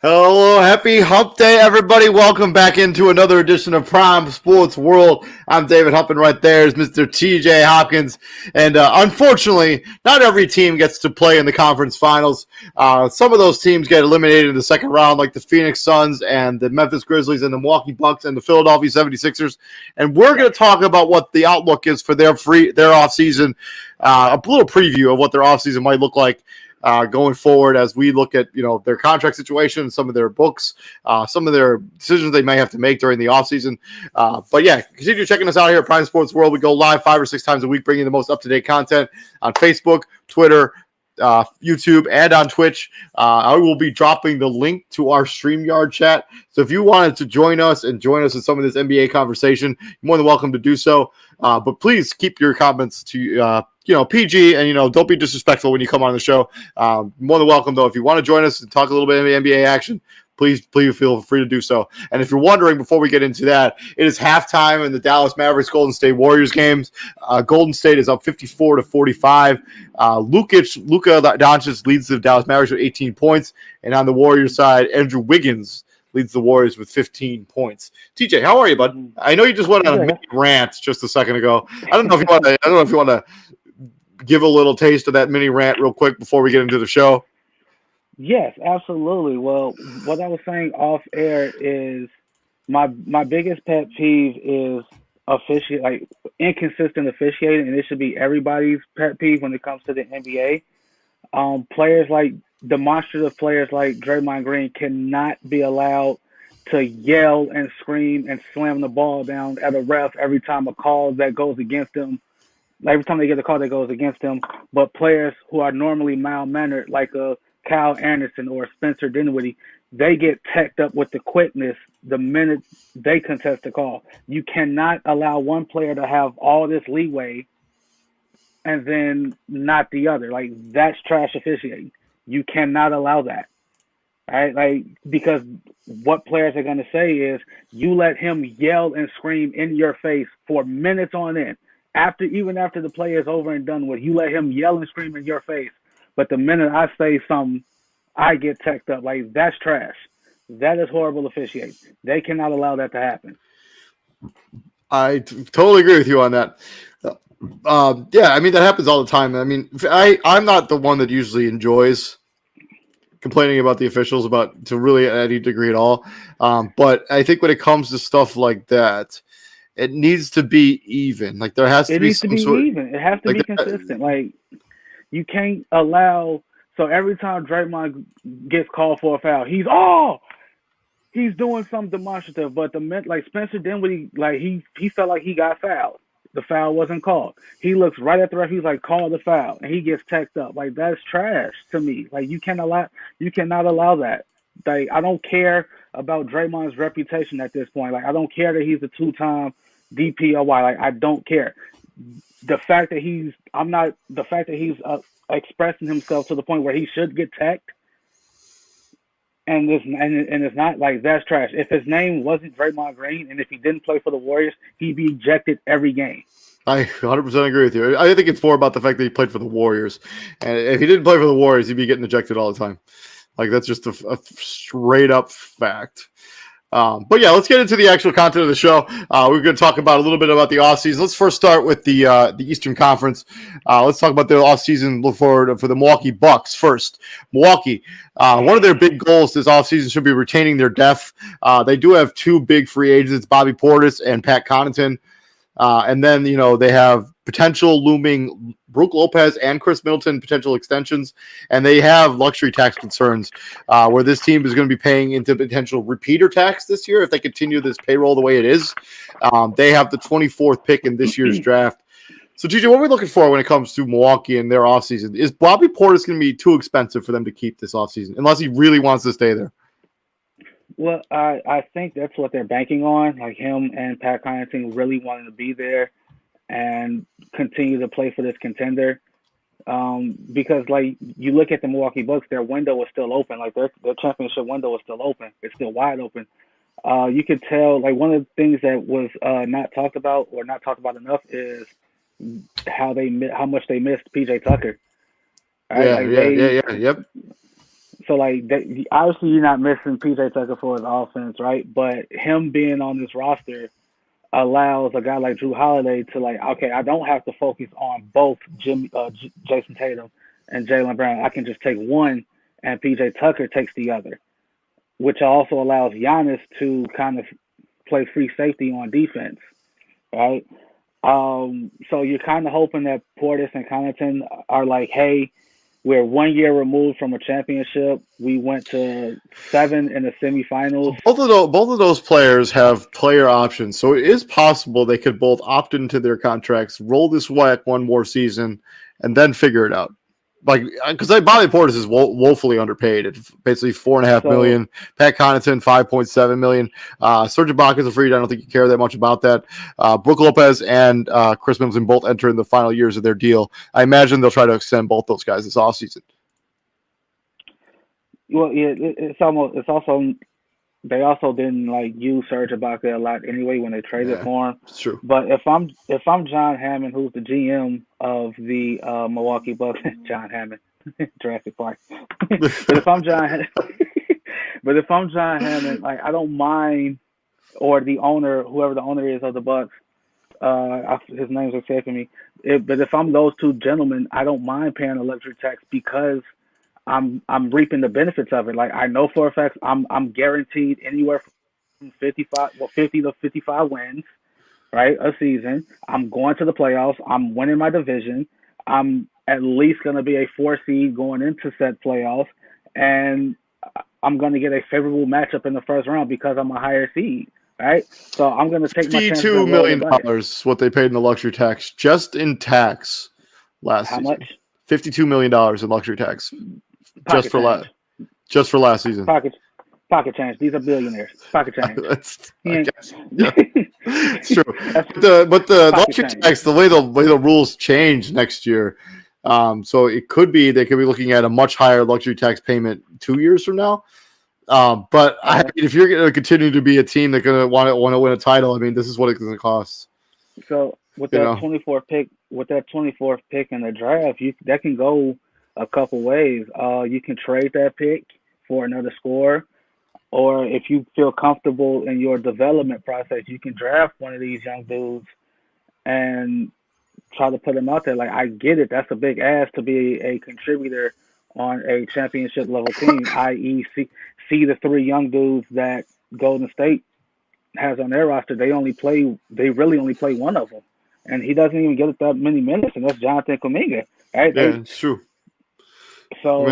Hello, happy hump day, everybody. Welcome back into another edition of Prime Sports World. I'm David Humpin. Right there is Mr. TJ Hopkins. And unfortunately, not every team gets to play in the conference finals. Some of those teams get eliminated in the second round, like the Phoenix Suns and the Memphis Grizzlies and the Milwaukee Bucks and the Philadelphia 76ers. And we're going to talk about what the outlook is for their offseason, a little preview of what their offseason might look like. Going forward, as we look at their contract situation, some of their books, some of their decisions they may have to make during the offseason. But yeah, continue checking us out here at Prime Sports World. We go live 5 or 6 times a week, bringing the most up-to-date content on Facebook, Twitter, YouTube, and on Twitch. I will be dropping the link to our StreamYard chat. So if you wanted to join us in some of this NBA conversation, you're more than welcome to do so. But please keep your comments to PG, and don't be disrespectful when you come on the show. More than welcome, though. If you want to join us and talk a little bit of NBA action, please feel free to do so. And if you're wondering, before we get into that, it is halftime in the Dallas Mavericks Golden State Warriors games. Golden State is up 54-45. Luka Doncic leads the Dallas Mavericks with 18 points, and on the Warriors side, Andrew Wiggins leads the Warriors with 15 points. TJ, how are you, bud? I know you just went on a mini rant just a second ago. I don't know if you want to give a little taste of that mini rant real quick before we get into the show. Yes, absolutely. Well, what I was saying off air is my biggest pet peeve is inconsistent officiating, and it should be everybody's pet peeve when it comes to the NBA. Demonstrative players like Draymond Green cannot be allowed to yell and scream and slam the ball down at a ref every time a call that goes against them. Every time they get a call that goes against them. But players who are normally mild-mannered, like a Kyle Anderson or Spencer Dinwiddie, they get teched up with the quickness the minute they contest the call. You cannot allow one player to have all this leeway and then not the other. Like, that's trash officiating. You cannot allow that. Right? Because what players are going to say is you let him yell and scream in your face for minutes on end. Even after the play is over and done with, you let him yell and scream in your face. But the minute I say something, I get teched up. Like, that's trash. That is horrible officiating. They cannot allow that to happen. I totally agree with you on that. That happens all the time. I mean, I'm not the one that usually enjoys complaining about the officials to really any degree at all. But I think when it comes to stuff like that, it needs to be even. Like, there has to be some sort. Even. It has to be consistent. Like, you can't allow. So every time Draymond gets called for a foul, he's doing something demonstrative. But Spencer Dinwiddie, he felt like he got fouled. The foul wasn't called. He looks right at the ref. He's like, call the foul, and he gets teched up. Like, that's trash to me. Like, you cannot allow that. Like, I don't care about Draymond's reputation at this point. Like, I don't care that he's a 2-time DPOY. Like, I don't care. The fact that he's expressing himself to the point where he should get teched, and it's not, like, that's trash. If his name wasn't Draymond Green, and if he didn't play for the Warriors, he'd be ejected every game. I 100% agree with you. I think it's more about the fact that he played for the Warriors, and if he didn't play for the Warriors, he'd be getting ejected all the time. Like, that's just a straight up fact. But yeah, let's get into the actual content of the show. We're going to talk about a little bit about the offseason. Let's first start with the Eastern Conference. Let's talk about the offseason. Look forward for the Milwaukee Bucks first. Milwaukee, one of their big goals this offseason should be retaining their depth. They do have 2 big free agents, Bobby Portis and Pat Connaughton. And then, they have potential looming Brook Lopez and Chris Middleton potential extensions. And they have luxury tax concerns where this team is going to be paying into potential repeater tax this year if they continue this payroll the way it is. They have the 24th pick in this year's draft. So, TJ, what are we looking for when it comes to Milwaukee and their offseason? Is Bobby Portis going to be too expensive for them to keep this offseason, unless he really wants to stay there? Well, I think that's what they're banking on, like him and Pat Connaughton really wanting to be there and continue to play for this contender. Because, like, you look at the Milwaukee Bucks, their window is still open. Like, their championship window is still open. It's still wide open. You could tell, like, one of the things that was not talked about or not talked about enough is how much they missed PJ Tucker. Right? Yep. So like, obviously you're not missing PJ Tucker for his offense, right? But him being on this roster allows a guy like Drew Holiday to like, okay, I don't have to focus on both Jason Tatum and Jaylen Brown. I can just take one, and PJ Tucker takes the other, which also allows Giannis to kind of play free safety on defense, right? So you're kind of hoping that Portis and Connaughton are like, hey, we're 1 year removed from a championship. We went to 7 in the semifinals. Both of those players have player options, so it is possible they could both opt into their contracts, roll this one more season, and then figure it out. Like, because Bobby Portis is woefully underpaid. It's basically $4.5 million. Pat Connaughton $5.7 million. Serge Ibaka is a free. I don't think you care that much about that. Brook Lopez and Chris Middleton both enter in the final years of their deal. I imagine they'll try to extend both those guys this offseason. Well, yeah, it's also they also didn't like use Serge Ibaka a lot anyway when they traded for him. It's true. But if I'm John Hammond, who's the GM of the Milwaukee Bucks, John Hammond, Jurassic Park. but if I'm John Hammond, like I don't mind, or the owner, whoever the owner is of the Bucks, his name's escaping me. But if I'm those two gentlemen, I don't mind paying a luxury tax because I'm reaping the benefits of it. Like I know for a fact I'm guaranteed anywhere from 50 to 55 wins, right, a season. I'm going to the playoffs. I'm winning my division. I'm at least going to be a 4 seed going into said playoffs, and I'm going to get a favorable matchup in the first round because I'm a higher seed, right? So I'm going to take my chances. $52 million what they paid in the luxury tax, just in tax last season. How much? $52 million in luxury tax. Just for last season. Pocket change. These are billionaires. Pocket change. It's true. But the luxury tax, the way the rules change next year, so it could be they could be looking at a much higher luxury tax payment 2 years from now. But I mean, if you're going to continue to be a team that's going to want to win a title, I mean, this is what it's going to cost. So with that 24th pick in the draft, that can go a couple ways. You can trade that pick for another scorer, or if you feel comfortable in your development process, you can draft one of these young dudes and try to put them out there. Like, I get it. That's a big ask to be a contributor on a championship level team, i.e. see the 3 young dudes that Golden State has on their roster. They really only play one of them. And he doesn't even get that many minutes, and that's Jonathan Kuminga. Right? Yeah, it's true. So,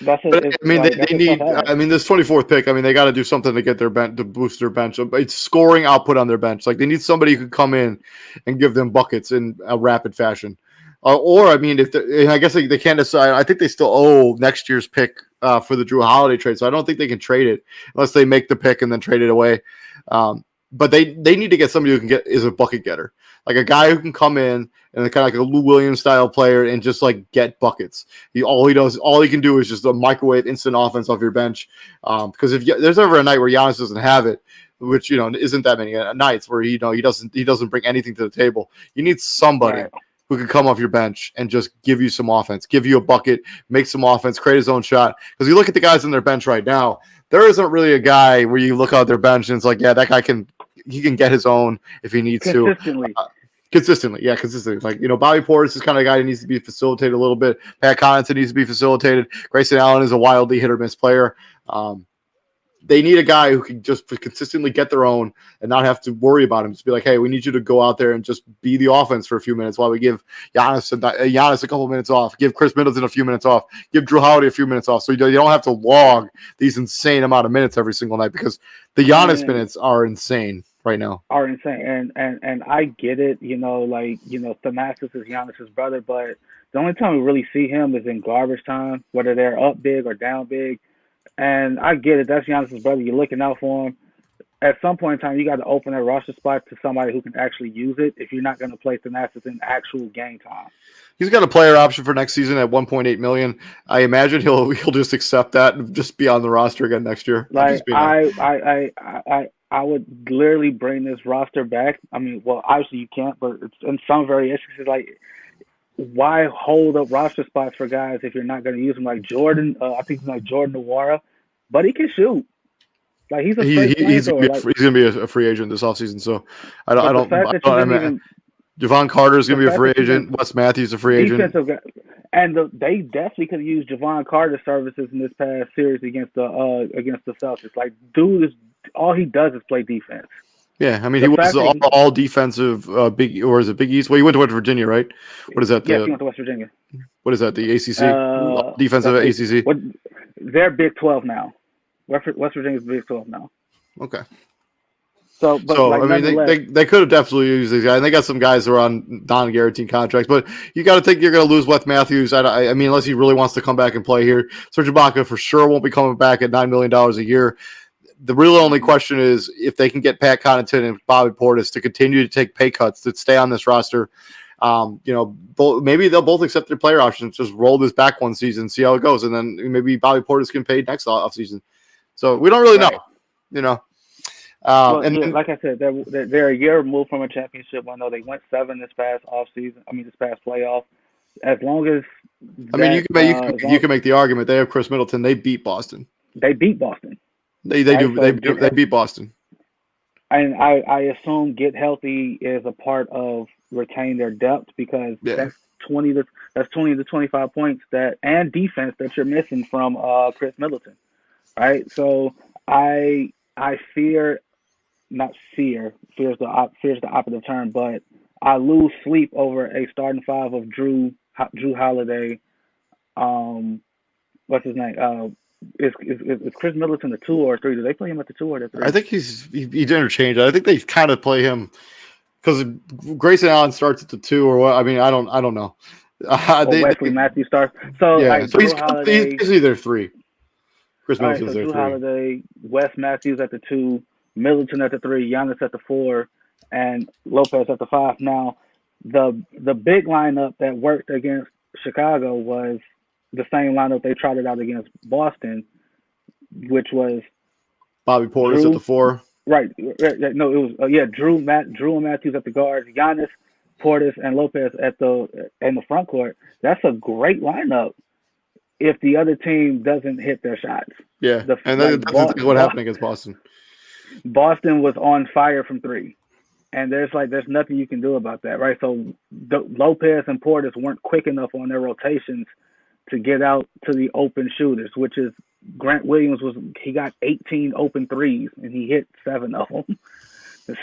that's it. They need. I mean, this 24th pick. I mean, they got to do something to get their bench to boost their bench. It's scoring output on their bench. Like they need somebody who can come in and give them buckets in a rapid fashion. Or I mean, I guess they can't decide. I think they still owe next year's pick for the Drew Holiday trade. So I don't think they can trade it unless they make the pick and then trade it away. But they need to get somebody who can is a bucket getter, like a guy who can come in and kind of like a Lou Williams style player and just like get buckets. All he can do is just a microwave instant offense off your bench. Because if there's ever a night where Giannis doesn't have it, which isn't that many nights where he doesn't bring anything to the table, you need somebody who can come off your bench and just give you some offense, give you a bucket, make some offense, create his own shot. Because you look at the guys on their bench right now, there isn't really a guy where you look out their bench and it's like, yeah, that guy can get his own if he needs to. Consistently. Like, Bobby Portis is kind of a guy who needs to be facilitated a little bit. Pat Connaughton needs to be facilitated. Grayson Allen is a wildly hit or miss player. They need a guy who can just consistently get their own and not have to worry about him. Just be like, hey, we need you to go out there and just be the offense for a few minutes while we give Giannis a couple minutes off, give Chris Middleton a few minutes off, give Drew Holiday a few minutes off. So you don't have to log these insane amount of minutes every single night because the Giannis minutes are insane right now. Are insane. And I get it, Thanasis is Giannis's brother, but the only time we really see him is in garbage time, whether they're up big or down big. And I get it. That's Giannis's brother. You're looking out for him. At some point in time, you got to open that roster spot to somebody who can actually use it if you're not going to play Thanasis in actual game time. He's got a player option for next season at $1.8 million. I imagine he'll just accept that and just be on the roster again next year. Like I would literally bring this roster back. I mean, well, obviously you can't, but it's in some variations. Like why hold up roster spots for guys if you're not going to use them? Like Jordan, I think he's like Jordan Nwora, but he can shoot. Like he's a straight He's flamethrower. Like, gonna be a free agent this offseason. So but the fact that you didn't even Javon Carter is the gonna be a fact free that you agent. didn't Wes Matthews a free agent. defensive guy, and they definitely could have used Javon Carter's services in this past series against the Celtics. Like, dude is all he does is play defense. Yeah, I mean, The he was fact that all defensive Big, or is it Big East? Well, he went to West Virginia, right? What is that? yes, he went to West Virginia. What is that? The ACC defensive ACC. What they're Big 12 now. West Virginia's Big 12 now. Okay. So like, I mean, they could have definitely used these guys. And they got some guys who are on non-guaranteed contracts, but you got to think you're going to lose Wes Matthews. I mean, unless he really wants to come back and play here. Serge Ibaka for sure won't be coming back at $9 million a year. The real only question is if they can get Pat Connaughton and Bobby Portis to continue to take pay cuts to stay on this roster. Maybe they'll both accept their player options, just roll this back one season, see how it goes, and then maybe Bobby Portis can pay next offseason. So we don't really know, like I said, they're a year removed from a championship. I know they went 7 this past playoff. As long as you can make the argument they have Chris Middleton. They beat Boston. They beat Boston. They beat Boston. And I assume get healthy is a part of retain their depth because that's 20 to 25 points and defense that you're missing from Chris Middleton, right? So I fear is the operative term, but I lose sleep over a starting five of Drew Holiday. What's his name? Is Chris Middleton the 2 or 3? Do they play him at the 2 or the 3? I think he's interchanged. I think they kind of play him because Grayson Allen starts at the 2 or what. I mean, I don't know. Wesley Matthews starts. So yeah, like, so he's basically their 3. Chris Middleton's so their Drew 3. Holiday, Wes Matthews at the 2, Middleton at the 3, Giannis at the 4, and Lopez at the 5. Now, the big lineup that worked against Chicago was the same lineup they trotted out against Boston, which was Bobby Portis at the 4. Right. No, it was Drew and Matthews at the guards, Giannis, Portis, and Lopez in the front court. That's a great lineup if the other team doesn't hit their shots. Yeah, and that's exactly what happened against Boston. Boston was on fire from 3. And there's nothing you can do about that, right? So Lopez and Portis weren't quick enough on their rotations to get out to the open shooters, which is Grant Williams he got 18 open threes and he hit 7 of them.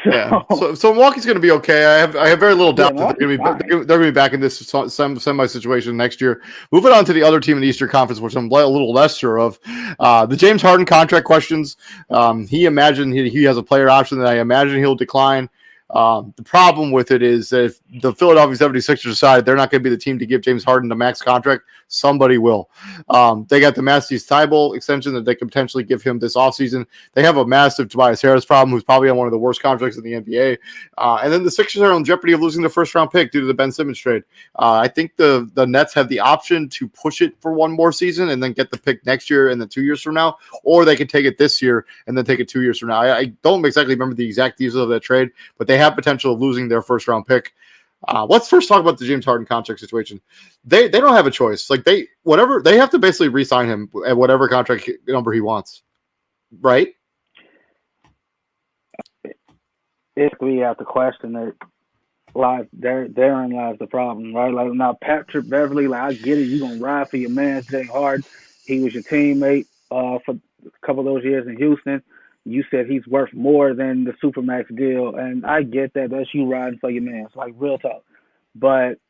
So Milwaukee's going to be okay. I have very little doubt that they're going to be back in this semi situation next year. Moving on to the other team in the Eastern Conference, which I'm a little less sure of, the James Harden contract questions. He imagined he has a player option that I imagine he'll decline. The problem with it is that if the Philadelphia 76ers decide they're not going to be the team to give James Harden the max contract, somebody will. They got the Matthews Thybulle extension that they could potentially give him this offseason. They have a massive Tobias Harris problem, who's probably on one of the worst contracts in the NBA. And then the Sixers are on jeopardy of losing their first-round pick due to the Ben Simmons trade. I think the Nets have the option to push it for one more season and then get the pick next year and then 2 years from now, or they could take it this year and then take it 2 years from now. I don't exactly remember the exact details of that trade, but they have potential of losing their first-round pick. Let's first talk about the James Harden contract situation. They don't have a choice. Like they have to basically re-sign him at whatever contract number he wants, right? If we have to question that therein lies the problem, right? Like now, Patrick Beverly, I get it. You're gonna ride for your man, James Harden. He was your teammate for a couple of those years in Houston. You said he's worth more than the Supermax deal, and I get that. That's you riding for your man. It's like real talk. But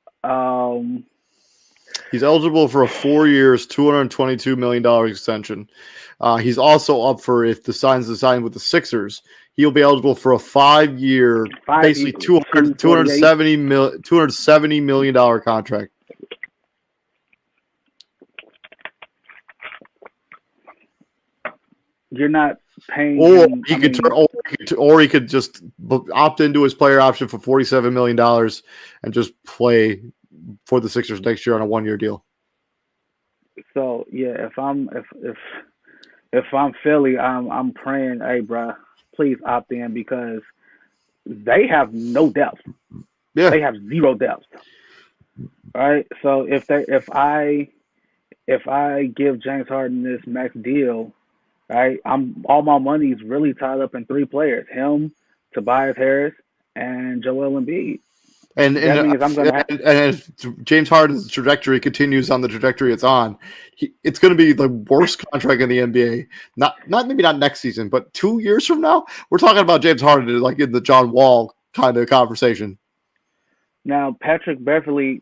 he's eligible for a 4 years, $222 million extension. He's also up for, if the signs the sign with the Sixers, he'll be eligible for a 5 year, basically $270 million contract. You're not paying him, he could just opt into his player option for $47 million and just play for the Sixers next year on a 1 year deal. So yeah, if I'm Philly, I'm praying, hey bro, please opt in because they have no depth. Yeah, they have zero depth. right? So if I give James Harden this max deal, right, I'm all my money's really tied up in three players: him, Tobias Harris, and Joel Embiid. And That means I'm gonna have and if James Harden's trajectory continues on the trajectory it's on, it's going to be the worst contract in the NBA. Not maybe not next season, but 2 years from now, we're talking about James Harden like in the John Wall kind of conversation. now Patrick Beverly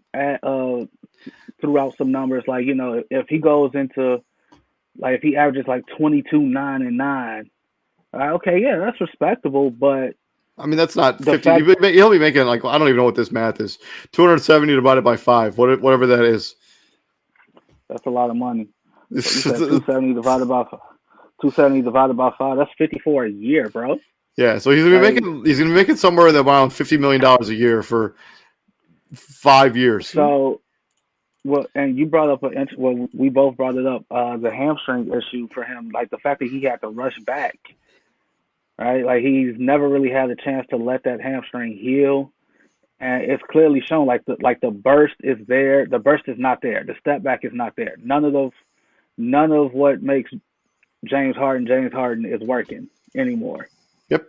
threw out some numbers like if he goes into like if he averages like 22, 9, and 9, okay, yeah, that's respectable, but I mean, that's not the 50. fact He'll be making like I don't even know what this math is. 270 divided by 5, whatever that is. that's a lot of money. So you said 270 divided by 5, that's 54 a year, bro. Yeah, so Like he's gonna be making somewhere around $50 million a year for 5 years. so well, and you brought up well, we both brought it up, the hamstring issue for him, like the fact that he had to rush back, right? Like he's never really had a chance to let that hamstring heal, and it's clearly shown. Like the burst is there, the burst is not there, the step back is not there. None of what makes James Harden is working anymore. Yep.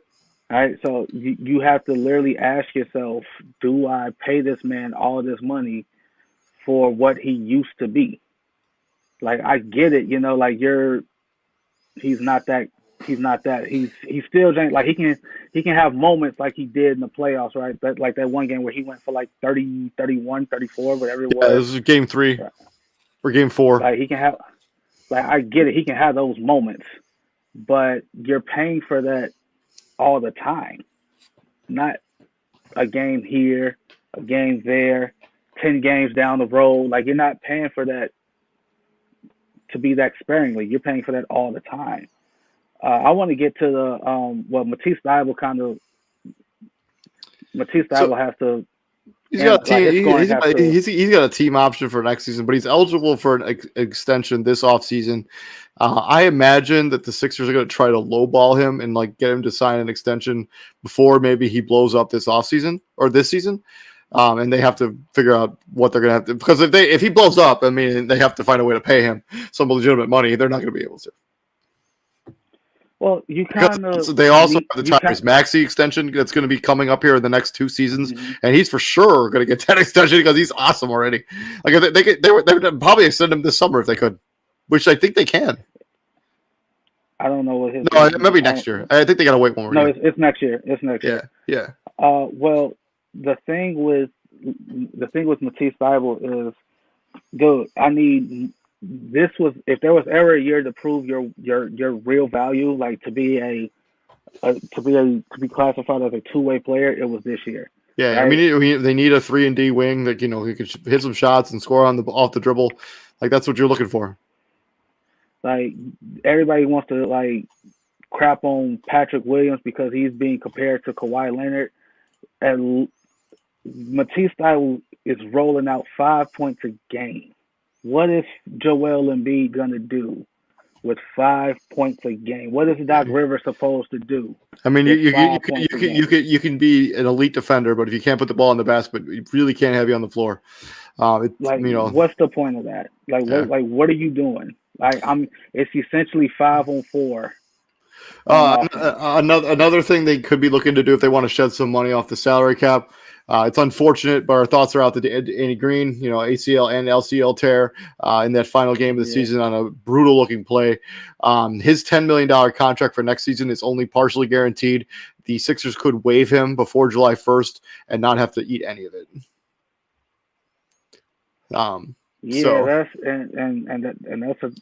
All right, so you have to literally ask yourself, do I pay this man all this money for what he used to be? Like I get it, like he's not that he's still James. Like he can have moments like he did in the playoffs, right? That one game where he went for like 30, 31, 34, whatever it Yeah, was. this is game 3 Right. or game 4. Like he can have like I get it, he can have those moments, but you're paying for that all the time. Not a game here, a game there, 10 games down the road. Like you're not paying for that to be that sparingly. You're paying for that all the time. I want to get to the Matisse So Thybulle has to he's and got a like his team. scoring has to. He's got a team option for next season, but he's eligible for an extension this offseason. I imagine that the Sixers are going to try to lowball him and like get him to sign an extension before maybe he blows up this offseason or this season. And they have to figure out what they're going to have to, because if he blows up, I mean, they have to find a way to pay him some legitimate money. They're not going to be able to. Well, you Because kind of they also need have the you kind. Tyrese Maxey extension that's going to be coming up here in the next 2 seasons, Mhm. and he's for sure going to get that extension because he's awesome already. Like they would probably extend him this summer if they could, which I think they can. I don't know what his. No, maybe next year. I think they got to wait one more No, year. it's next year. It's next Yeah, year. yeah, Well, the thing with Matisse Thybulle is, dude, I need this was if there was ever a year to prove your real value, like to be classified as a two-way player, it was this year, yeah. I right? mean, they need a 3-and-D wing that he could hit some shots and score on the off the dribble. Like that's what you're looking for. Like everybody wants to like crap on Patrick Williams because he's being compared to Kawhi Leonard, and Matisse Thybulle is rolling out 5 points a game. What is Joel Embiid gonna do with 5 points a game? What is Doc Rivers supposed to do I mean, with 5 points a game? you can be an elite defender, but if you can't put the ball in the basket, you really can't have you on the floor. Like, what's the point of that? Like, Yeah. what are you doing? Like, it's essentially 5-on-4 on offense. Another thing they could be looking to do if they want to shed some money off the salary cap. It's unfortunate, but our thoughts are out to Andy Green, ACL and LCL tear in that final game of the Yeah. season on a brutal looking play. His $10 million contract for next season is only partially guaranteed. The Sixers could waive him before July 1st and not have to eat any of it. Yeah, So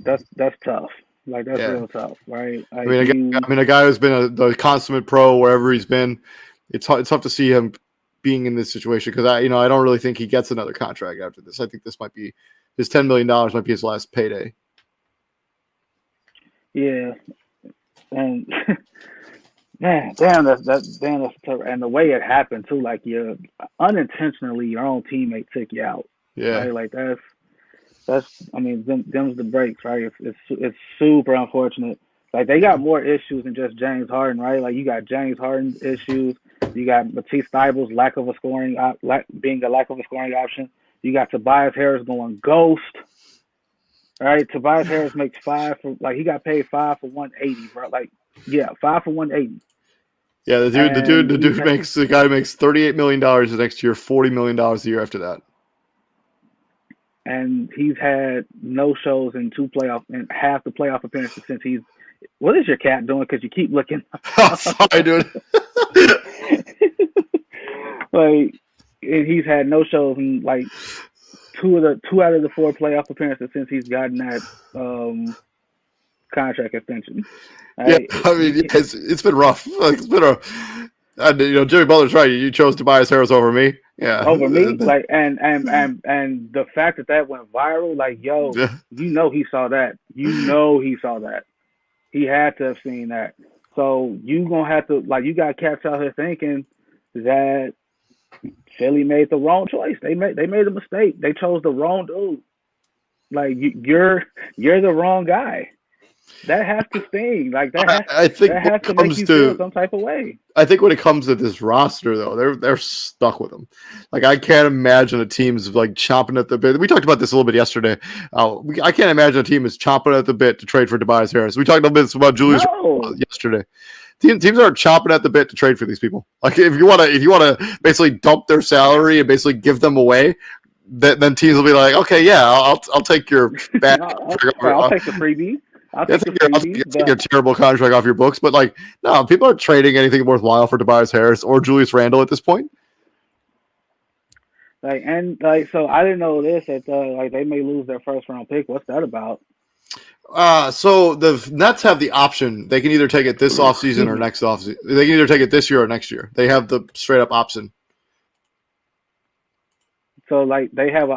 that's tough. Like that's yeah. real tough, right? I Like mean, a guy who's been the consummate pro wherever he's been. It's tough to see him being in this situation because I don't really think he gets another contract after this. I think this might be his $10 million might be his last payday. yeah, and man, that's tough. And the way it happened too, like you unintentionally, your own teammate took you out. Yeah. Right? Like that's I mean, them's the breaks, right? It's super unfortunate. Like they got more issues than just James Harden, right? Like you got James Harden's issues, you got Matisse Thybulle's being a lack of a scoring option. You got Tobias Harris going ghost. Right? Tobias Harris makes he got paid 5 for 180, bro. Like, yeah, 5 for 180. Yeah, the guy makes $38 million the next year, $40 million the year after that. And he's had no shows in half the playoff appearances since he's. What is your cat doing? Because you keep looking. Sorry, dude. Like, and he's had no shows in like two out of the 4 playoff appearances since he's gotten that contract extension. Right? Yeah, I mean, it's been rough. Like, it's been Jimmy Butler's right. You chose Tobias Harris over me. Yeah, over me. Like, and the fact that went viral, like, yo, yeah. he saw that. He saw that. He had to have seen that. So you gonna have to, like, you got cats out here thinking that Philly made the wrong choice. They made a mistake. They chose the wrong dude. Like, you're the wrong guy. That has to sting. Like, I think that has to make you feel some type of way. I think when it comes to this roster, though, they're stuck with them. Like, I can't imagine a team's like chomping at the bit. We talked about this a little bit yesterday. I can't imagine a team is chomping at the bit to trade for Tobias Harris. We talked a bit about Julius yesterday. Teams aren't chomping at the bit to trade for these people. Like, if you want to basically dump their salary and basically give them away, then teams will be like, okay, yeah, I'll take your bad. I'll take the freebie. I'll take your terrible contract off your books, but like, no, people aren't trading anything worthwhile for Tobias Harris or Julius Randle at this point. So I didn't know this that they may lose their first round pick. What's that about? So the Nets have the option. They can either take it this offseason or next offseason. They can either take it this year or next year. They have the straight up option. So like they have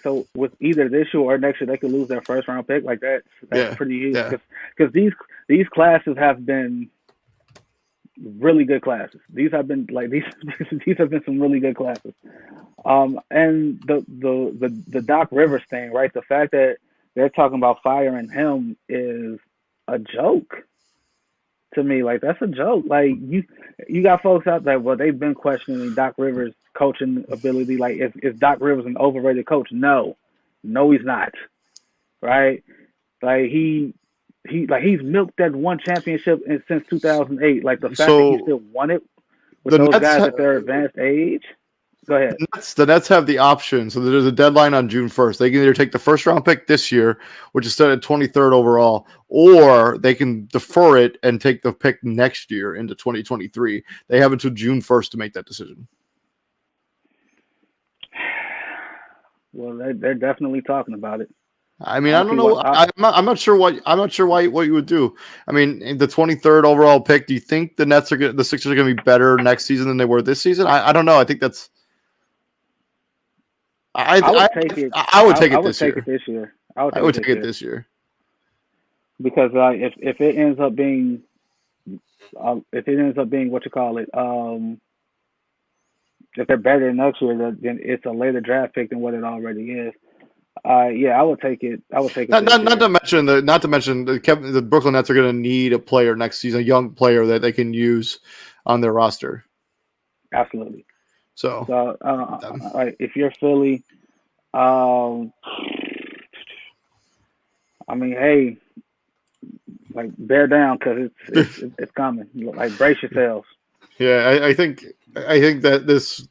so with either this year or next year they could lose their first round pick. Like that's pretty huge because these classes have been really good classes. These have been these have been some really good classes. And the Doc Rivers thing, right? The fact that they're talking about firing him is a joke to me. Like, that's a joke. Like, you got folks out there, well, they've been questioning Doc Rivers' coaching ability. Like, is Doc Rivers an overrated coach? No, he's not. Right? Like, he's milked that one championship since 2008. Like, the fact that he still won it with those guys at their advanced age. Go ahead. The Nets have the option. So there's a deadline on June 1st. They can either take the first round pick this year, which is set at 23rd overall, or they can defer it and take the pick next year into 2023. They have until June 1st to make that decision. Well, they're definitely talking about it. I mean, I don't know. I'm not sure what you would do. I mean, the 23rd overall pick. Do you think the Sixers are going to be better next season than they were this season? I don't know. I think that's. I would take it. I would take it this year. I would take it this year. Because if it ends up being what you call it, if they're better next year, then it's a later draft pick than what it already is. I would take it. I would take it. Not to mention the Brooklyn Nets are going to need a player next season, a young player that they can use on their roster. Absolutely. So if you're Philly, I mean, hey, like, bear down because it's coming. Like, brace yourselves. Yeah, I think that this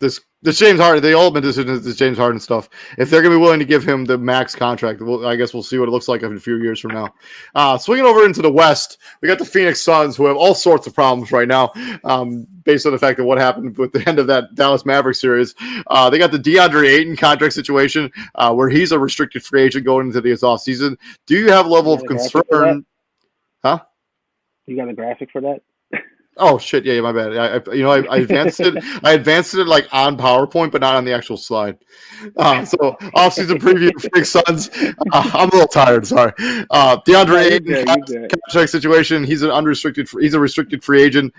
James Harden, the ultimate decision is this James Harden stuff. If they're going to be willing to give him the max contract, I guess we'll see what it looks like in a few years from now. Swinging over into the West, we got the Phoenix Suns, who have all sorts of problems right now, based on the fact that what happened with the end of that Dallas Mavericks series. They got the DeAndre Ayton contract situation, where he's a restricted free agent going into this offseason. Do you have a level of concern? Huh? You got a graphic for that? Oh shit! Yeah, my bad. I advanced it. I advanced it like on PowerPoint, but not on the actual slide. So off-season preview for Phoenix Suns. I'm a little tired. Sorry. DeAndre Ayton contract situation. He's a restricted free agent.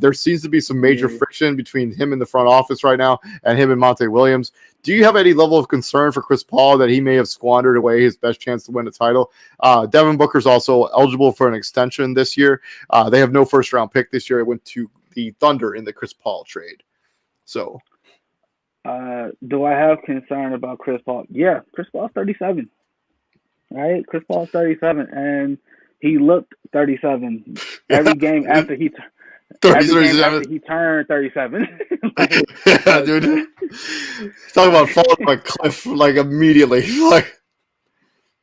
There seems to be some major friction between him and the front office right now, and him and Monte Williams. Do you have any level of concern for Chris Paul that he may have squandered away his best chance to win a title? Devin Booker's also eligible for an extension this year. They have no first-round pick this year. It went to the Thunder in the Chris Paul trade. So, Do I have concern about Chris Paul? Yeah, Chris Paul's 37. Right? Chris Paul's 37, and he looked 37 Yeah, every game after he 30, every game after 37. he turned 37. like, Yeah, like, dude. Talking about falling off a cliff like immediately. Like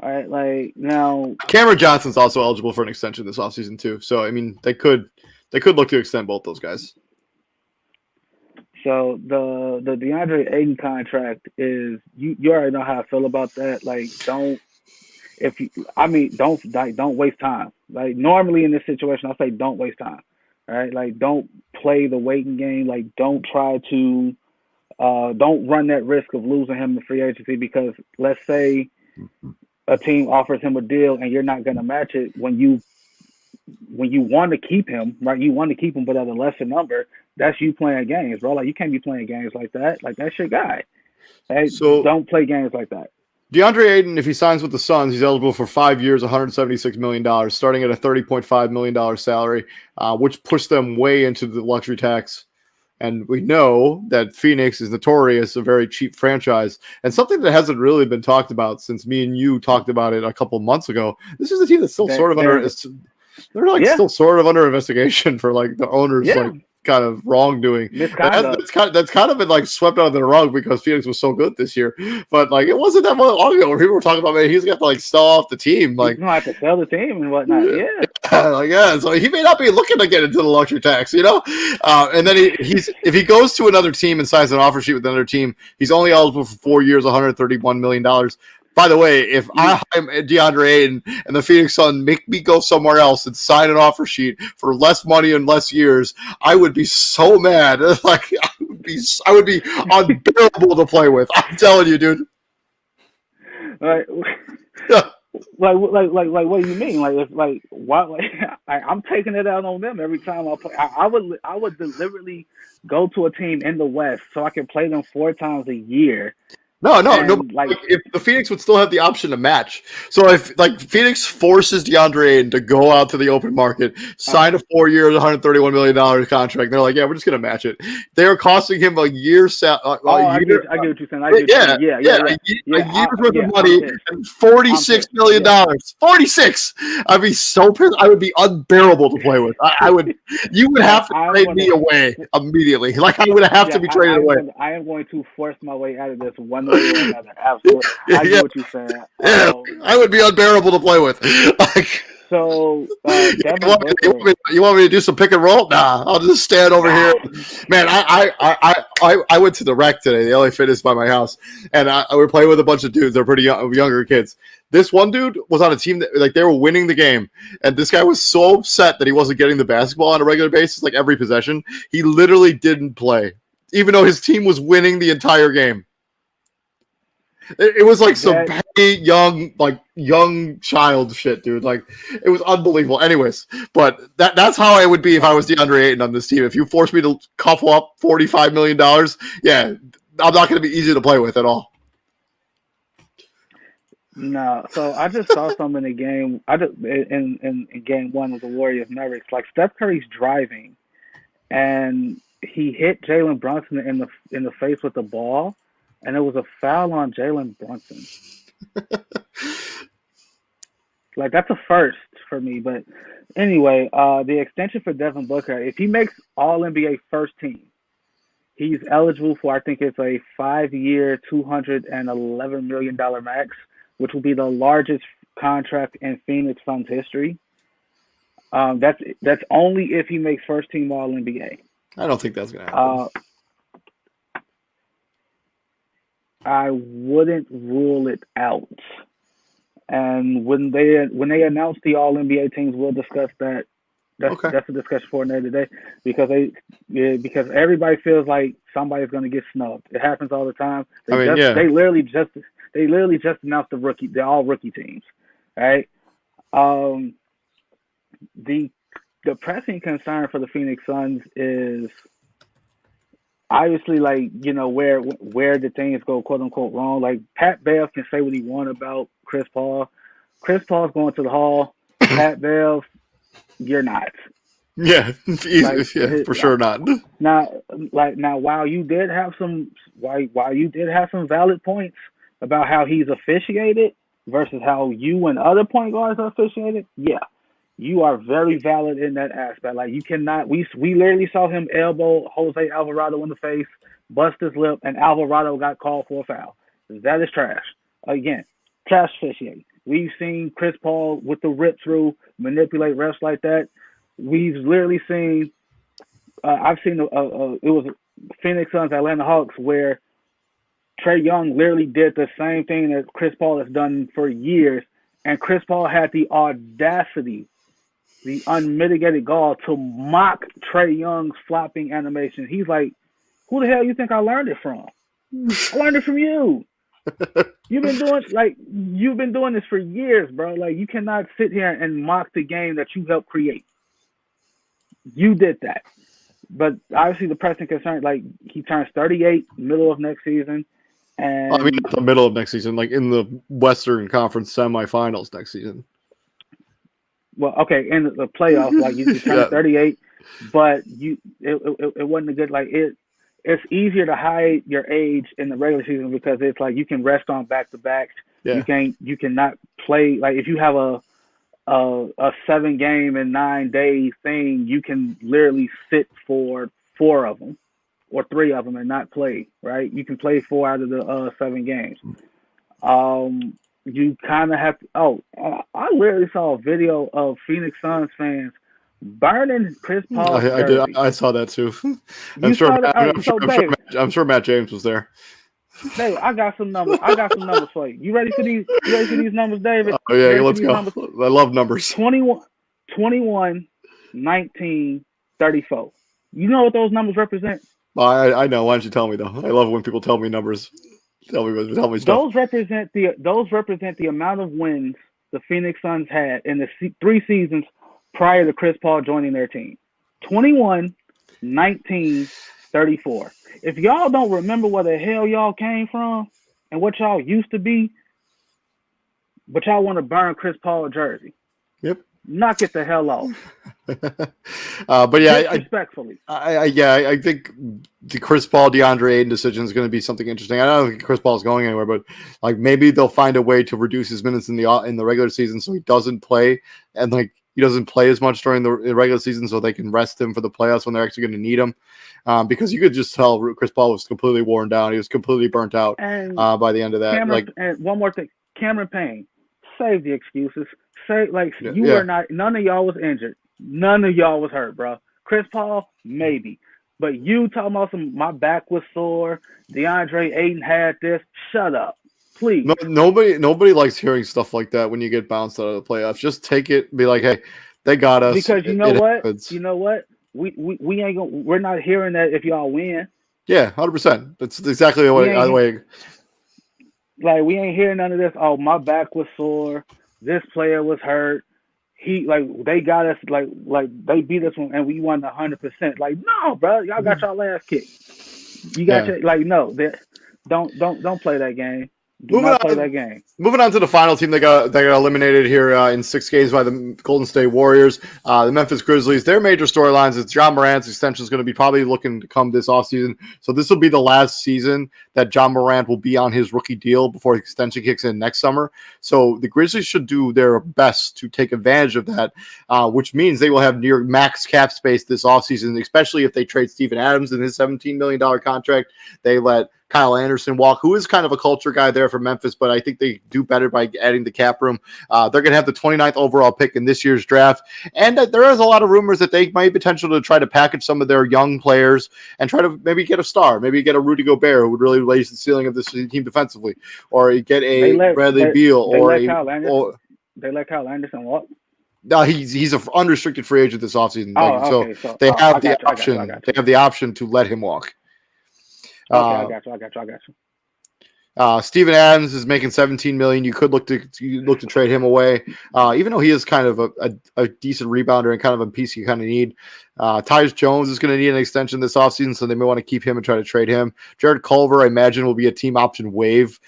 all right, like now, Cameron Johnson's also eligible for an extension this offseason too. So I mean they could look to extend both those guys. so the DeAndre Ayton contract is you already know how I feel about that. Like, don't if you, I mean, don't waste time. Like normally in this situation, I say don't waste time. All right, like don't play the waiting game. Like don't try to don't run that risk of losing him in free agency because let's say a team offers him a deal and you're not going to match it when you want to keep him, right? You want to keep him, but at a lesser number. That's you playing games, bro. Like you can't be playing games like that. Like that's your guy. Hey, So don't play games like that. DeAndre Ayton, if he signs with the Suns, he's eligible for 5 years, $176 million, starting at a $30.5 million salary, which pushed them way into the luxury tax. And we know that Phoenix is notorious, a very cheap franchise. And something that hasn't really been talked about since me and you talked about it a couple months ago. This is a team that's still They, sort of they're they're like yeah still sort of under investigation for like the owners yeah like kind of wrongdoing. misconduct. That's kind of been like swept under the rug because Phoenix was so good this year. But like it wasn't that long ago where people were talking about, man, he's got to like sell off the team. He's Like gonna have to sell the team and whatnot. Yeah, like yeah, so he may not be looking to get into the luxury tax, you know. And then he's if he goes to another team and signs an offer sheet with another team, he's only eligible for 4 years, $131 million. By the way, if I'm DeAndre Ayton and the Phoenix Suns make me go somewhere else and sign an offer sheet for less money and less years, I would be so mad. Like I would be unbearable to play with. I'm telling you, dude. like, what do you mean? Like, if like why? Like, I'm taking it out on them every time I play. I would deliberately go to a team in the West so I can play them 4 times a year. No. Like, If the Phoenix would still have the option to match. So if like Phoenix forces DeAndre Ayton to go out to the open market, sign a 4 year, $131 million contract, they're like, yeah, we're just gonna match it. They are costing him a year. I get what you're saying. I get what you're saying. A year's worth of money I'm pissed. and $46 million. Yeah. 46. I'd be so pissed. I would be unbearable to play with. I would. You would have to trade me away immediately. Like I would have to be traded away. I am going to force my way out of this one way or another. Absolutely. I get what you're saying. Yeah, I would be unbearable to play with. Like, so, you want me to do some pick and roll? Nah, I'll just stand over here. Man, I went to the rec today, the LA Fitness by my house, and I were playing with a bunch of dudes. They're pretty younger kids. This one dude was on a team that like they were winning the game, and this guy was so upset that he wasn't getting the basketball on a regular basis, like every possession. He literally didn't play, even though his team was winning the entire game. It was like some petty young child shit, dude. Like it was unbelievable. Anyways, but that's how I would be if I was DeAndre Ayton on this team. If you force me to coughle up $45 million, yeah, I'm not going to be easy to play with at all. No, so I just saw some in the game. I just in game one of the Warriors Mavericks. Like Steph Curry's driving, and he hit Jalen Brunson in the face with the ball. And it was a foul on Jalen Brunson. Like, that's a first for me. But anyway, the extension for Devin Booker, if he makes All-NBA first team, he's eligible for, I think it's a 5-year, $211 million max, which will be the largest contract in Phoenix Suns history. That's only if he makes first team All-NBA. I don't think that's going to happen. I wouldn't rule it out. And when they announce the All NBA teams, we'll discuss that. That's a discussion for another day because everybody feels like somebody's going to get snubbed. It happens all the time. They literally just announced the all rookie teams, right? The pressing concern for the Phoenix Suns is obviously, like, you know, where did things go, quote unquote, wrong? Like, Pat Bev can say what he wants about Chris Paul. Chris Paul's going to the Hall. Pat Bev, you're not. Yeah, Like for sure not. now, while you did have some valid points about how he's officiated versus how you and other point guards are officiated, yeah, you are very valid in that aspect. Like you cannot. We literally saw him elbow Jose Alvarado in the face, bust his lip, and Alvarado got called for a foul. That is trash. Again, trash officiating. We've seen Chris Paul with the rip through manipulate refs like that. We've literally seen. I've seen it was Phoenix Suns, Atlanta Hawks, where Trae Young literally did the same thing that Chris Paul has done for years, and Chris Paul had the audacity, the unmitigated gall to mock Trae Young's flopping animation. He's like, "Who the hell you think I learned it from? I learned it from you. You've been doing this for years, bro. Like you cannot sit here and mock the game that you helped create. You did that." But obviously the pressing concern, like he turns 38 middle of next season, and I mean, the middle of next season, like in the Western Conference semifinals next season. Well, okay, in the playoffs, like you turn 38, but it wasn't a good like it. It's easier to hide your age in the regular season because it's like you can rest on back to backs. Yeah. You cannot play like if you have a 7-game in 9 days thing, you can literally sit for 4 of them or 3 of them and not play, right? You can play 4 out of the 7 games. You kind of have to. I literally saw a video of Phoenix Suns fans burning Chris Paul's jersey. I did. I saw that too. I'm sure Matt James was there. Dave, I got some numbers for you. You ready for these numbers, David? Oh yeah, let's go. Numbers? I love numbers. 21, 19, 34. You know what those numbers represent? I know. Why don't you tell me though? I love when people tell me numbers. Tell me stuff. Those represent the amount of wins the Phoenix Suns had in the 3 seasons prior to Chris Paul joining their team. 21, 19, 34. If y'all don't remember where the hell y'all came from and what y'all used to be, but y'all want to burn Chris Paul jersey. Yep. Knock it the hell off. But yeah, respectfully. I think the Chris Paul DeAndre Ayton decision is going to be something interesting. I don't think Chris Paul is going anywhere, but like maybe they'll find a way to reduce his minutes in the regular season so he doesn't play and like he doesn't play as much during the regular season, so they can rest him for the playoffs when they're actually going to need him. Because you could just tell Chris Paul was completely worn down. He was completely burnt out by the end of that. And one more thing, Cameron Payne, save the excuses. Are not. None of y'all was injured. None of y'all was hurt, bro. Chris Paul, maybe. But you talking about my back was sore. DeAndre Ayton had this. Shut up, please. Nobody likes hearing stuff like that when you get bounced out of the playoffs. Just take it and be like, hey, they got us. Because you know what? You know what? We ain't gonna. We're not hearing that if y'all win. Yeah, 100%. That's exactly the way. Like we ain't hearing none of this. Oh, my back was sore. This player was hurt. They got us like they beat us and we won 100%. Like no, bro, y'all got y'all ass kicked. You got no. Don't play that game. Do not play that game. Moving on to the final team, they got eliminated here in 6 games by the Golden State Warriors. The Memphis Grizzlies, their major storylines is John Morant's extension is going to be probably looking to come this offseason. So this will be the last season that John Morant will be on his rookie deal before the extension kicks in next summer. So the Grizzlies should do their best to take advantage of that, which means they will have near max cap space this offseason, especially if they trade Steven Adams in his $17 million contract. They let Kyle Anderson walk, who is kind of a culture guy there for Memphis, but I think they do better by adding the cap room. They're going to have the 29th overall pick in this year's draft. And there is a lot of rumors that they might potential to try to package some of their young players and try to maybe get a star, maybe get a Rudy Gobert who would really raise the ceiling of this team defensively, or get a Bradley Beal They let Kyle Anderson walk? No, he's an unrestricted free agent this offseason. So they have the option. They have the option to let him walk. I got you. Steven Adams is making $17 million. You could look to trade him away, even though he is kind of a decent rebounder and kind of a piece you kind of need. Tyus Jones is going to need an extension this offseason, so they may want to keep him and try to trade him. Jared Culver, I imagine, will be a team option waive,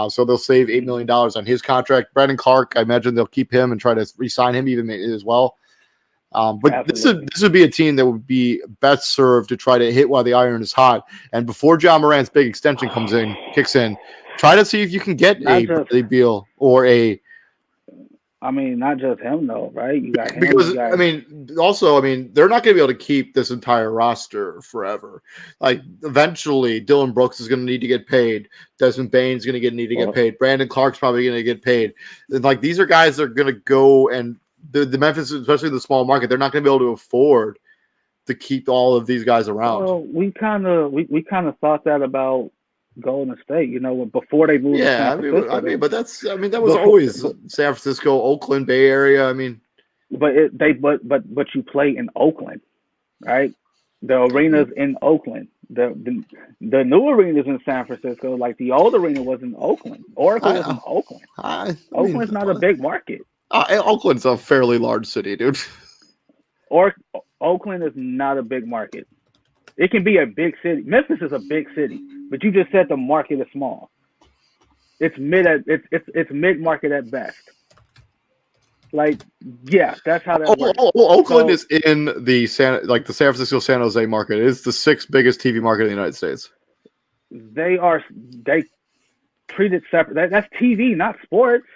so they'll save $8 million on his contract. Brandon Clark, I imagine they'll keep him and try to re-sign him even as well. But this would be a team that would be best served to try to hit while the iron is hot. And before John Morant's big extension kicks in, try to see if you can get Bradley Beal or a. I mean, not just him though, right? You got him. Because they're not going to be able to keep this entire roster forever. Like eventually, Dylan Brooks is going to need to get paid. Desmond Bane's going to need to get paid. Brandon Clark's probably going to get paid. And like these are guys that are going to go, and the Memphis, especially the small market, they're not going to be able to afford to keep all of these guys around. Well, we kind of thought that about Golden State, before they moved. Yeah, to San Francisco, that was always San Francisco, Oakland, Bay Area. I mean, but you play in Oakland, right? The arena's in Oakland. The new arena's in San Francisco. Like the old arena was in Oakland. Oracle was in Oakland. Oakland's not a big market. Oakland's a fairly large city, dude. Oakland is not a big market. It can be a big city. Memphis is a big city, but you just said the market is small. It's mid market at best. Like, yeah, that's how that works. Oakland is in the San Francisco San Jose market. It is the 6th biggest TV market in the United States. They treat it separate. That's TV, not sports.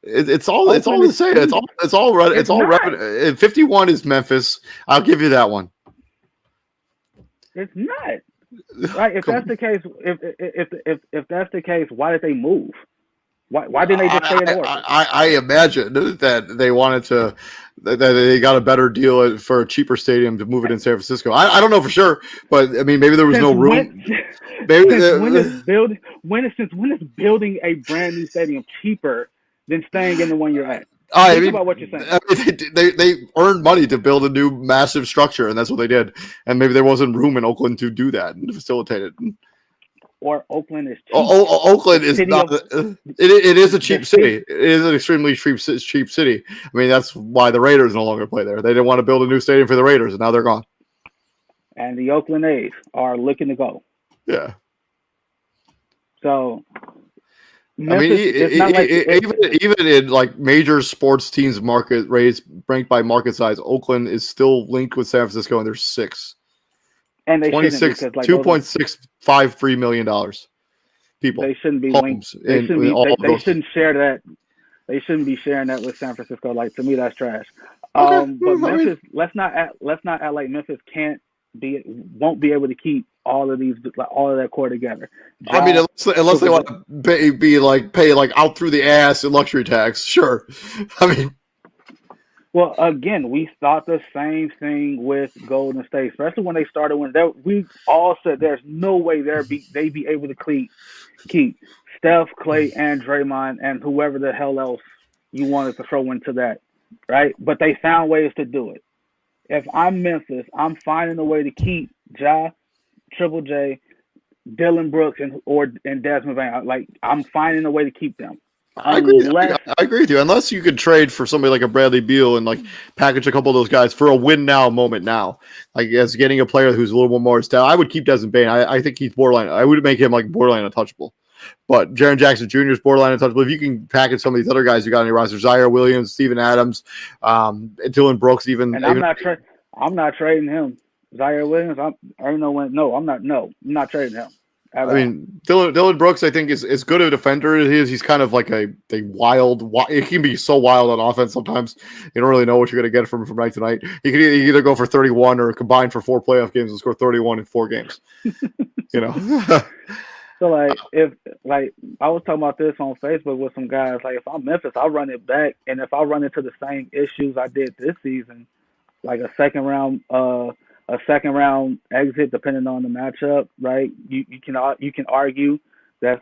It's all the same. It's all revenue. 51 is Memphis. I'll give you that one. It's not. Right? If that's the case, if that's the case, why did they move? Why didn't they just stay in Oregon? I imagine that they wanted to, that they got a better deal for a cheaper stadium to move it in San Francisco. I don't know for sure, but I mean, maybe there was no room. When is building a brand new stadium cheaper than staying in the one you're at? Think about what you're saying. They earned money to build a new massive structure, and that's what they did. And maybe there wasn't room in Oakland to do that and to facilitate it. Or Oakland is cheap. Oakland is not. It is a cheap city. It is an extremely cheap city. I mean, that's why the Raiders no longer play there. They didn't want to build a new stadium for the Raiders, and now they're gone. And the Oakland A's are looking to go. Yeah. So. Memphis, even in like major sports teams ranked by market size, Oakland is still linked with San Francisco, and they're 6th. And they $2.653 million. People. They shouldn't be linked. They shouldn't share that. They shouldn't be sharing that with San Francisco. Like, to me, that's trash. But Memphis, let's not act like Memphis won't be able to keep all of that core together. I mean, unless they want to pay out through the ass in luxury tax, sure. I mean, well, again, we thought the same thing with Golden State, especially when they started. We all said there's no way they'd be able to keep Steph, Clay, and Draymond, and whoever the hell else you wanted to throw into that, right? But they found ways to do it. If I'm Memphis, I'm finding a way to keep Ja, Triple J, Dylan Brooks, and Desmond Bain. Like, I'm finding a way to keep them. I agree with you. Unless you could trade for somebody like a Bradley Beal and package a couple of those guys for a win now moment now. Like, as getting a player who's a little more style. I would keep Desmond Bain. I think he's borderline. I would make him borderline untouchable. But Jaren Jackson Jr. is borderline untouchable. If you can package some of these other guys you got on your roster, Zaire Williams, Steven Adams, Dylan Brooks, even. And I'm not trading him. Zaire Williams. I'm not trading him. I mean, Dylan Brooks, I think, is as good a defender as he is. He's kind of like a wild. He can be so wild on offense sometimes. You don't really know what you're going to get from night to night. He can either go for 31 or combine for 4 playoff games and score 31 in 4 games. So, if I was talking about this on Facebook with some guys, if I'm Memphis, I'll run it back, and if I run into the same issues I did this season, like a second round exit, depending on the matchup, right? You can argue that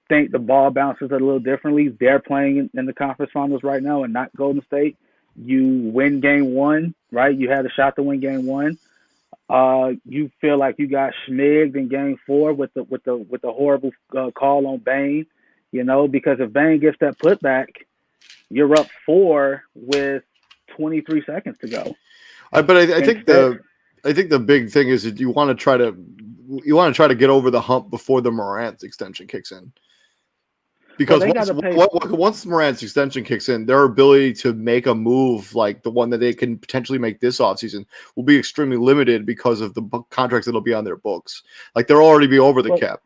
think the ball bounces a little differently. They're playing in the conference finals right now, and not Golden State. You win game 1, right? You had a shot to win game 1. You feel like you got schmigged in game 4 with the horrible call on Bane, because if Bane gets that putback, you're up 4 with 23 seconds to go. But I think the big thing is that you want to try to get over the hump before the Morant extension kicks in. Because they gotta pay. once Morant's extension kicks in, their ability to make a move like the one that they can potentially make this offseason will be extremely limited because of the contracts that'll be on their books. Like they'll already be over the cap.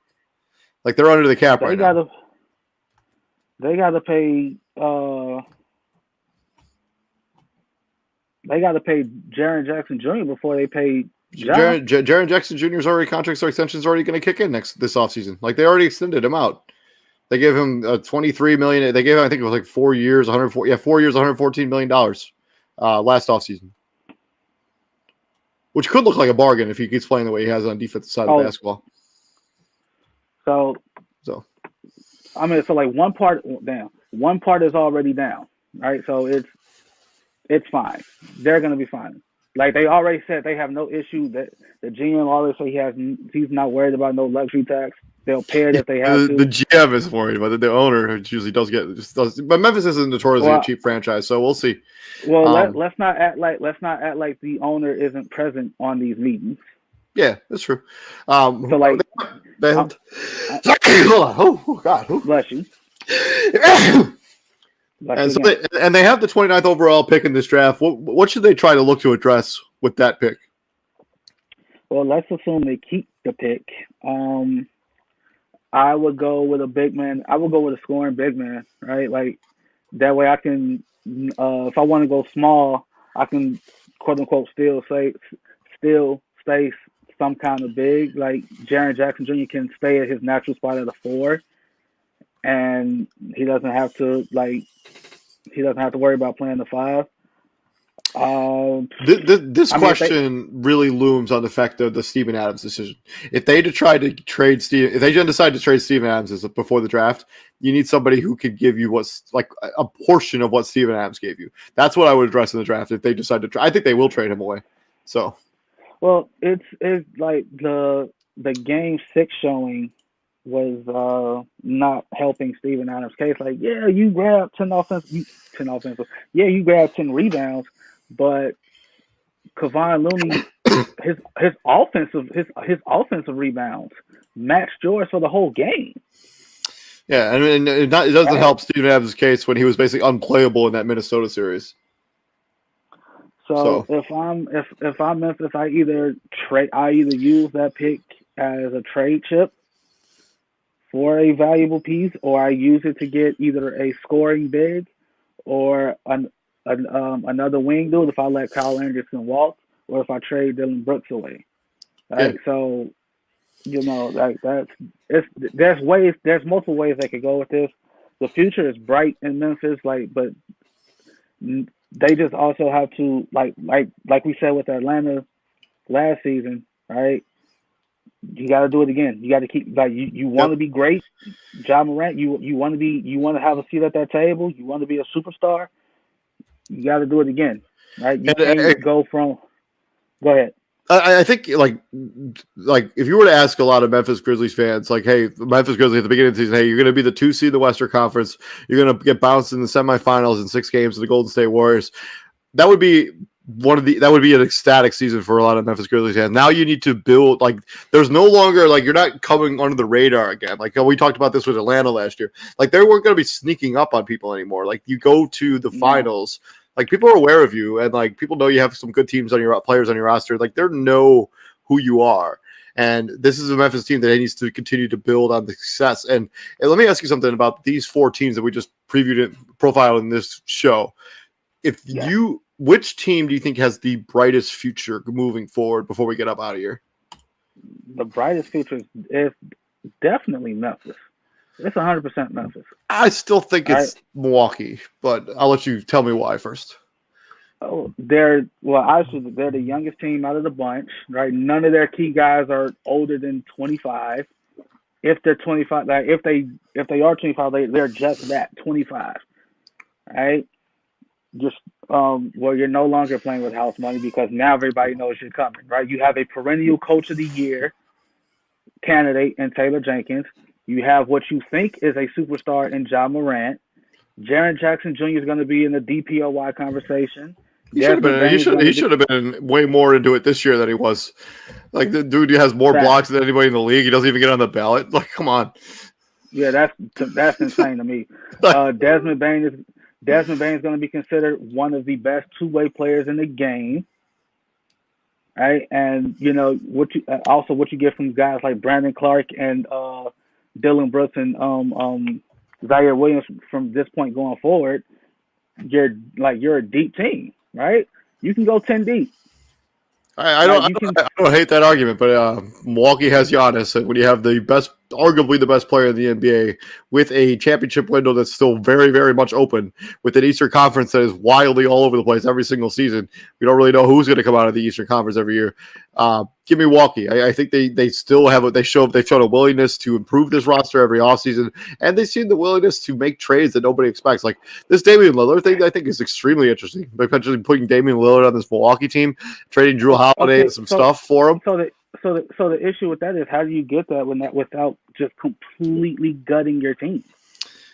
Like they're under the cap right now. They gotta pay. They gotta pay Jaren Jackson Jr. before they pay. Jaren Jackson Jr.'s already contracts or extensions already going to kick in this offseason. Like they already extended him out. They gave him $23 million. They gave him, I think it was like 4 years, 4 years, $114 million last offseason, which could look like a bargain if he keeps playing the way he has on defensive side of basketball. So I mean, so like one part is already down, right? So it's fine. They're going to be fine. Like they already said, they have no issue. That the GM always say he's not worried about no luxury tax. They'll pay it if they have to. The GM is worried about it. The owner usually does. But Memphis is a notoriously a cheap franchise, so we'll see. Well, let's not act like the owner isn't present on these meetings. Yeah, that's true. So like, hold on. Oh God, bless you. And so they have the 29th overall pick in this draft. What should they try to look to address with that pick? Well, let's assume they keep the pick. I would go with a big man. I would go with a scoring big man, right? Like that way I can, if I want to go small, I can quote unquote still stay some kind of big. Like Jaren Jackson Jr. can stay at his natural spot at a 4, and he doesn't have to worry about playing the 5. This question really looms on the fact of the Steven Adams decision. If they decide to trade Steven Adams before the draft, you need somebody who could give you what's like a portion of what Steven Adams gave you. That's what I would address in the draft if they decide to I think they will trade him away. So, well, it's like the game 6 showing was not helping Steven Adams' case. Like, yeah, you grabbed 10 offensive. Yeah, you grabbed 10 rebounds. But Kevon Looney, his offensive rebounds matched yours for the whole game. Yeah, and it doesn't help Steven Adams' case when he was basically unplayable in that Minnesota series. So if I'm Memphis, I either use that pick as a trade chip for a valuable piece, or I use it to get either a scoring big or another wing dude if I let Kyle Anderson walk, or if I trade Dylan Brooks away. Right? Yeah. So, like there's multiple ways they could go with this. The future is bright in Memphis, but they just also have to like we said with Atlanta last season, right? You got to do it again. You got to keep you want to be great, Ja Morant. You want to have a seat at that table. You want to be a superstar. You got to do it again, right? You can't go ahead. I think like if you were to ask a lot of Memphis Grizzlies fans, like, hey, Memphis Grizzlies at the beginning of the season, hey, you're going to be the 2 seed in the Western Conference. You're going to get bounced in the semifinals in 6 games of the Golden State Warriors. That would be an ecstatic season for a lot of Memphis Grizzlies fans. Now you need to build, like, there's no longer, like, you're not coming under the radar again. Like, we talked about this with Atlanta last year. Like, they weren't going to be sneaking up on people anymore. Like, you go to the finals, like, people are aware of you, and, like, people know you have some good players on your roster. Like, they know who you are. And this is a Memphis team that needs to continue to build on the success. And let me ask you something about these 4 teams that we just previewed and profiled in this show. Which team do you think has the brightest future moving forward before we get up out of here? The brightest future is definitely Memphis. It's 100% Memphis. I still think it's Milwaukee, but I'll let you tell me why first. Oh, they're the youngest team out of the bunch, right? None of their key guys are older than 25. If they're 25, like if they are 25, they're just that 25, right? Just you're no longer playing with house money because now everybody knows you're coming, right? You have a perennial Coach of the Year candidate in Taylor Jenkins. You have what you think is a superstar in Ja Morant. Jaren Jackson Jr. is going to be in the DPOY conversation. He should have been way more into it this year than he was. Like, the dude has more blocks than anybody in the league. He doesn't even get on the ballot. Like, come on. Yeah, that's insane to me. Desmond Bain is going to be considered one of the best two-way players in the game, right? And what you get from guys like Brandon Clark and Dylan Brooks and Zaire Williams from this point going forward, you're a deep team, right? You can go 10 deep. I don't hate that argument, but Milwaukee has Giannis, and when you have arguably the best player in the NBA, with a championship window that's still very, very much open, with an Eastern Conference that is wildly all over the place every single season, we don't really know who's going to come out of the Eastern Conference every year. Give me Milwaukee. I think they still have they've shown a willingness to improve this roster every offseason, and they've seen the willingness to make trades that nobody expects. Like this Damian Lillard thing, I think is extremely interesting. Potentially putting Damian Lillard on this Milwaukee team, trading Drew Holiday and some stuff for him. So the issue with that is, how do you get that without just completely gutting your team?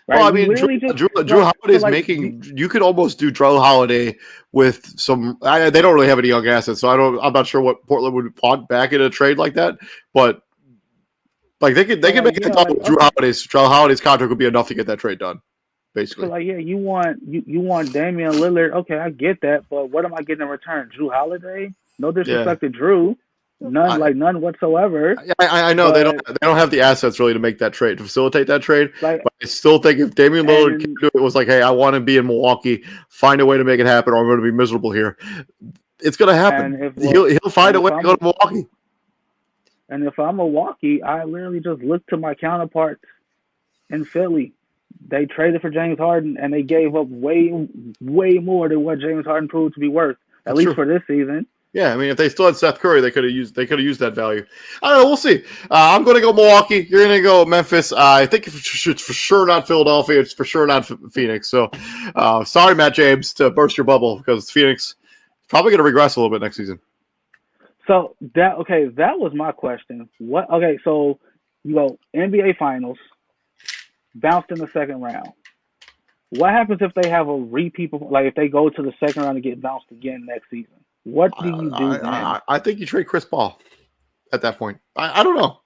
Right? Well, I mean, Drew Holiday's making. You could almost do Drew Holiday with some. They don't really have any young assets, so I'm not sure what Portland would want back in a trade like that. But like they could make a deal with Drew Holiday's contract would be enough to get that trade done. Basically, so you want Damian Lillard. Okay, I get that, but what am I getting in return? Drew Holiday? No disrespect to Drew. None whatsoever. I know they don't have the assets really to make that trade, to facilitate that trade. But I still think if Damian Lillard can do it, was like, hey, I want to be in Milwaukee, find a way to make it happen, or I'm going to be miserable here. It's going to happen. He'll find a way to go to Milwaukee. And if I'm Milwaukee, I literally just look to my counterparts in Philly. They traded for James Harden, and they gave up way, way more than what James Harden proved to be worth, at least for this season. Yeah, I mean, if they still had Seth Curry, they could have used that value. I don't know. We'll see. I'm going to go Milwaukee. You're going to go Memphis. I think it's for sure not Philadelphia. It's for sure not Phoenix. So, sorry, Matt James, to burst your bubble, because Phoenix is probably going to regress a little bit next season. So that was my question. So you go NBA Finals, bounced in the second round. What happens if they have a repeat? Like if they go to the second round and get bounced again next season? What do you do then? I think you trade Chris Paul at that point. I don't know.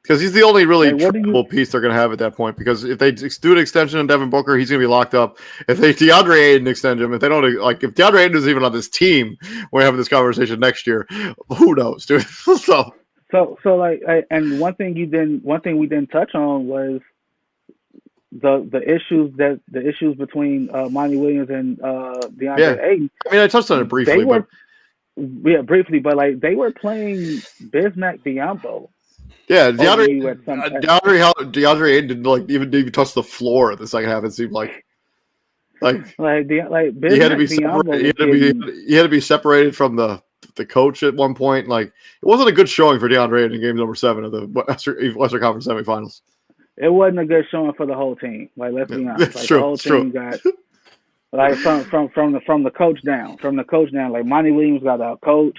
Because he's the only really tradable piece they're going to have at that point. Because if they do an extension on Devin Booker, he's going to be locked up. If they DeAndre Ayton extend him, if DeAndre Ayton is even on this team, we're having this conversation next year. Who knows, dude? So and one thing we didn't touch on was the issues between Monty Williams and DeAndre Ayton. I mean, I touched on it briefly. Briefly, but they were playing Bismack Biyombo. Yeah, DeAndre Ayton didn't even touch the floor at the second half. It seemed like he had to be separated from the coach at one point. Like, it wasn't a good showing for DeAndre Ayton in game number 7 of the Western Conference semifinals. It wasn't a good showing for the whole team. Like, let's be honest. Like, the whole team got from the coach down. From the coach down, like Monty Williams got out coached.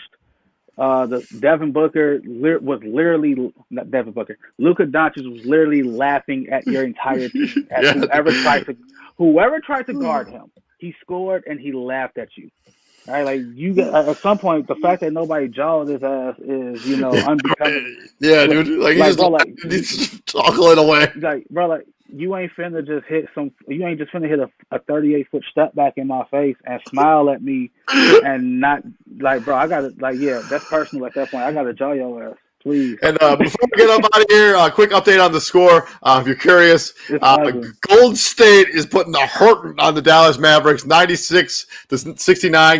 The Devin Booker was literally not Devin Booker. Luka Doncic was literally laughing at your entire team. Whoever tried to guard him, he scored and he laughed at you. Right, like you get at some point, the fact that nobody jawed his ass is, unbecoming. Yeah, dude. He's chuckling away. Like, bro, like you ain't finna just hit a 38-foot step back in my face and smile at me and not like, bro. I gotta that's personal at that point. I gotta jaw your ass. Please. And before we get up out of here, a quick update on the score. If you're curious, Golden State is putting the hurt on the Dallas Mavericks, 96-69,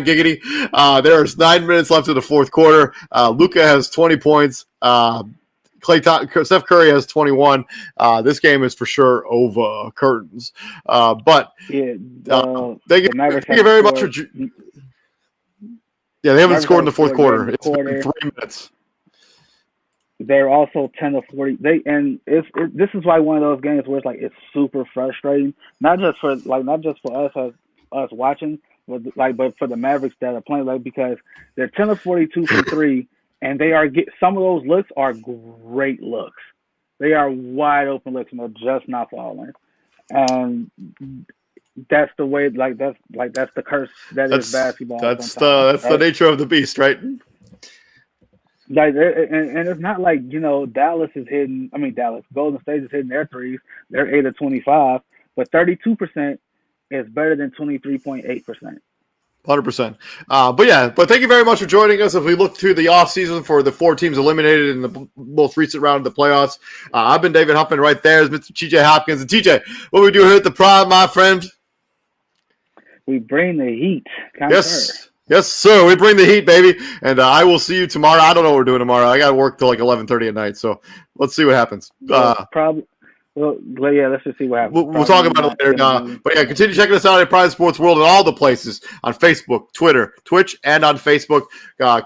giggity. There's 9 minutes left in the fourth quarter. Luka has 20 points. Steph Curry has 21. This game is for sure over curtains. Thank you very much for. Yeah, they haven't scored in the fourth quarter. It's been 3 minutes. They're also 10-40. This is why one of those games where it's super frustrating. Not just for us watching, but for the Mavericks that are playing, because they're 10-42 from 3, and they are some of those looks are great looks. They are wide open looks and they're just not falling. And that's the way. That's the curse that is basketball. That's the nature of the beast, right? Like, and it's not like, Dallas is hitting. I mean, Golden State is hitting their threes. They're 8 of 25, but 32% is better than 23.8%. 100%. But thank you very much for joining us. As we look to the offseason for the 4 teams eliminated in the most recent round of the playoffs, I've been David Huffman. Right there is Mr. TJ Hopkins. And TJ, what we do here at the Prime, my friend? We bring the heat. Yes, sir. We bring the heat, baby. And I will see you tomorrow. I don't know what we're doing tomorrow. I got to work till like 11:30 at night. So let's see what happens. Probably. Well, yeah, let's just see what happens. We'll talk about it later. But yeah, continue checking us out at Prime Sports World and all the places on Facebook, Twitter, Twitch, and on Facebook.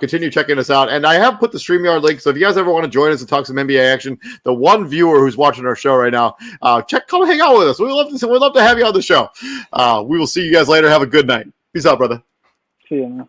Continue checking us out. And I have put the StreamYard link, so if you guys ever want to join us and talk some NBA action, the one viewer who's watching our show right now, come hang out with us. We'd love to have you on the show. We will see you guys later. Have a good night. Peace out, brother. See you, man.